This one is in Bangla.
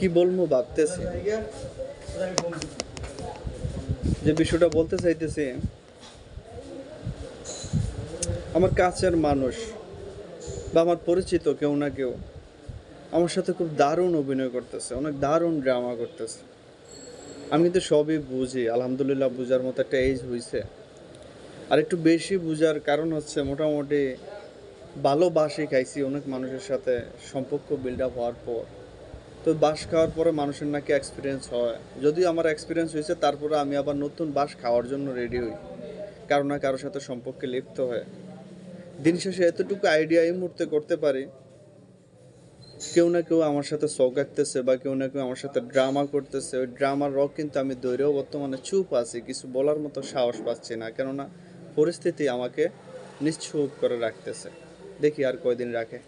কি বলবো ভাবতেছি, যে বিষয়টা বলতে চাইতেছি, আমার কাছের মানুষ বা আমার পরিচিত কেউ না কেউ আমার সাথে খুব দারুণ অভিনয় করতেছে, অনেক দারুণ ড্রামা করতেছে। আমি কিন্তু সবই বুঝি, আলহামদুলিল্লাহ, বুঝার মতো একটা এজ হয়েছে। আর একটু বেশি বুঝার কারণ হচ্ছে মোটামুটি ভালোবাসি খাইছি অনেক মানুষের সাথে, সম্পর্ক বিল্ড আপ হওয়ার পর। তো বাঁশ খাওয়ার পরে মানুষের নাকি এক্সপিরিয়েন্স হয়, যদিও আমার এক্সপিরিয়েন্স হয়েছে, তারপরে আমি আবার নতুন বাঁশ খাওয়ার জন্য রেডি হই, কারো না কারোর সাথে সম্পর্কে লিপ্ত হয়ে। দিন শেষে এতটুকু আইডিয়া এই মুহূর্তে করতে পারি, কেউ না কেউ আমার সাথে চৌকাটতেছে বা কেউ না কেউ আমার সাথে ড্রামা করতেছে। ওই ড্রামার রক কিন্তু আমি ধরেও বর্তমানে চুপ আছি, কিছু বলার মতো সাহস পাচ্ছি না, কেননা পরিস্থিতি আমাকে নিশ্চুপ করে রাখতেছে। দেখি আর কয়দিন রাখে।